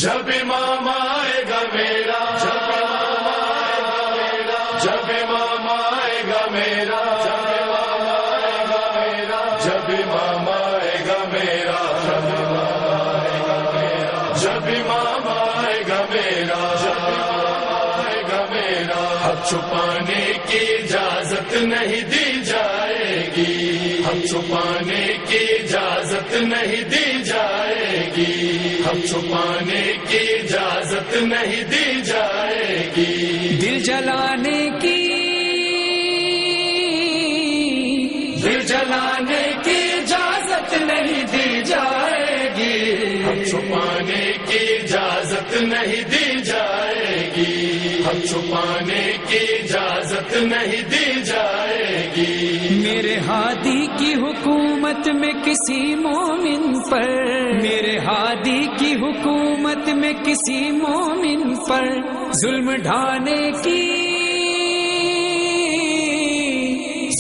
جب امام آئے گا میرا، جب امام آئے گا میرا، جب امام آئے گا میرا، جب امام آئے گا میرا، حق چھپانے کی اجازت نہیں دی جائے گی، حق چھپانے کی اجازت نہیں دی جائے گی، حق چھپانے کی اجازت نہیں دی جائے گی، دل جلانے کی، دل جلانے کی اجازت نہیں دی جائے گی، حق چھپانے کی اجازت نہیں دی جائے گی، حق چھپانے کی اجازت نہیں دی جائے گی، میرے ہادی کی حکومت میں کسی مومن پر، میرے ہادی کی حکومت میں کسی مومن پر ظلم ڈھانے کی،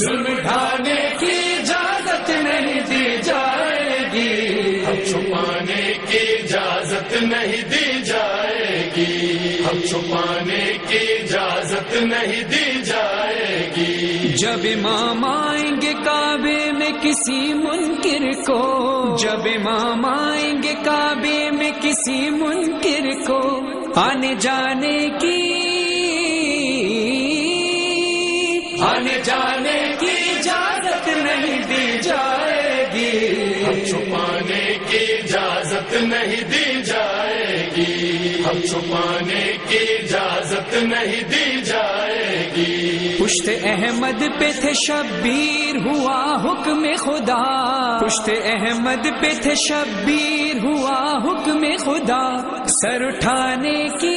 ظلم ڈھانے کی اجازت نہیں دی جائے گی، حق چھپانے کی اجازت نہیں دی جائے گی، حق چھپانے کی اجازت نہیں دی جائے گی، جب امام آئیں گے کعبے میں کسی منکر کو، جب امام آئیں گے کعبے میں کسی منکر کو آنے جانے کی، آنے جانے کی اجازت نہیں دی جائے گی، حق چھپانے کی اجازت نہیں دی جائے گی، حق چھپانے کی اجازت نہیں دی جائے گی، پشت احمد پہ تھے شبیر ہوا حکم خدا، پشت احمد پہ تھے شبیر ہوا حکم خدا، سر اٹھانے کی،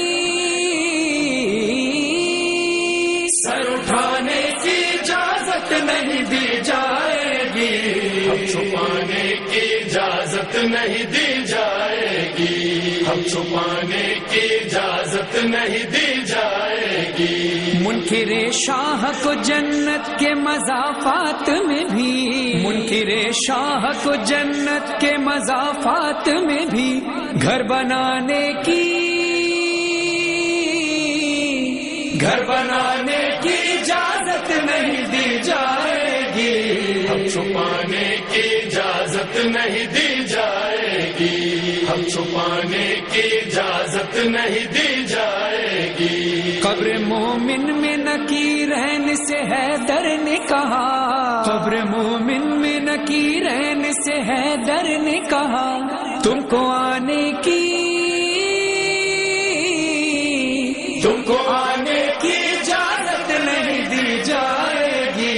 سر اٹھانے کی اجازت نہیں دی جائے گی، حق چھپانے کی اجازت نہیں دی جائے گی، حق چھپانے کی اجازت نہیں دی جائے گی، منکر شاہ کو جنت کے مضافات میں بھی، منکر شاہ کو جنت کے مضافات میں بھی گھر بنانے کی، گھر بنانے کی اجازت نہیں دی جائے گی، حق چھپانے کی اجازت نہیں دی جائے گی، حق چھپانے کی اجازت نہیں دی جائے گی، قبر مومن میں نکیرین سے حیدر نے کہا، قبر مومن میں نکیرین سے حیدر نے کہا تم کو آنے کی، تم کو آنے کی اجازت نہیں دی جائے گی،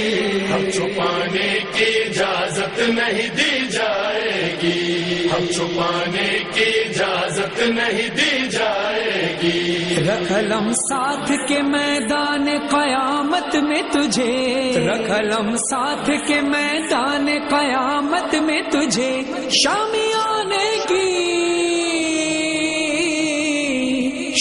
حق چھپانے کی اجازت نہیں دی جائے گی، حق چھپانے کی اجازت نہیں دی جائے گی، رکھلم ساتھ کے میدان قیامت میں تجھے، رکھلم ساتھ کے میدان قیامت میں تجھے شامیانے کی،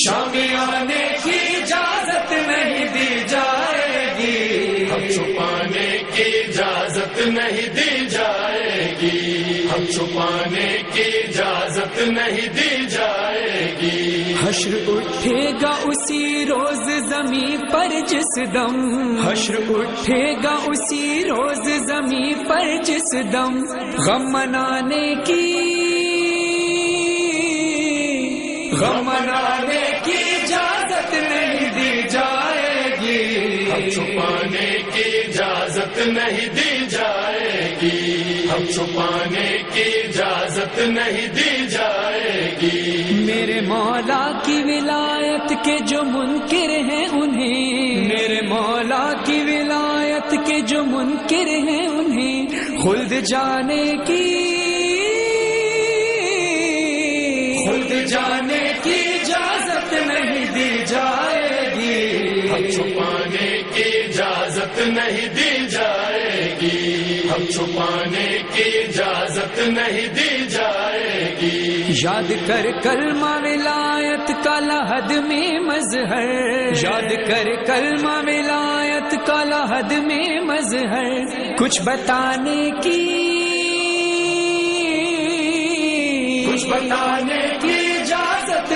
شامیانے کی اجازت نہیں دی جائے گی، حق چھپانے کی اجازت نہیں دی جائے گی، حق چھپانے کی اجازت نہیں دی جائے گی، حشر اٹھے گا اسی روز زمین پر جس دم، حشر اٹھے گا اسی روز زمین پر جس دم غم منانے کی، غم منانے کی اجازت نہیں دی جائے گی، حق چھپانے کی اجازت نہیں دی جائے گی، حق چھپانے کی اجازت نہیں دی جائے گی، میرے مولا کی ولایت کے جو منکر ہیں انہیں، میرے مولا کی ولایت کے جو منکر ہیں انہیں خلد جانے کی، خلد جانے کی اجازت نہیں دی جائے گی، حق چھپانے کی اجازت نہیں دی جائے گی، حق چھپانے کی اجازت نہیں دی جائے گی، یاد کر کلمہ ولایت کا لحد میں مظہر، یاد کر کلمہ ولایت کا لحد میں مظہر کچھ بتانے کی، کچھ بتانے کی اجازت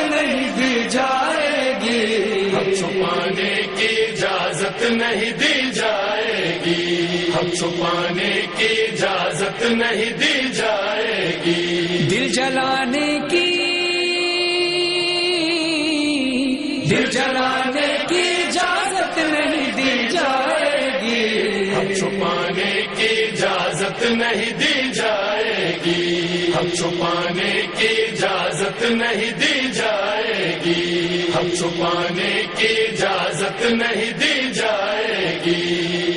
اجازت نہیں دی جائے گی، ہم چھپانے کی اجازت نہیں دی جائے گی، دل جلانے کی اجازت نہیں دی جائے گی، ہم چھپانے کی اجازت نہیں دی جائے گی، ہم چھپانے کی اجازت نہیں دی جائے گی، ہم چھپانے کی اجازت نہیں دی جائے گی۔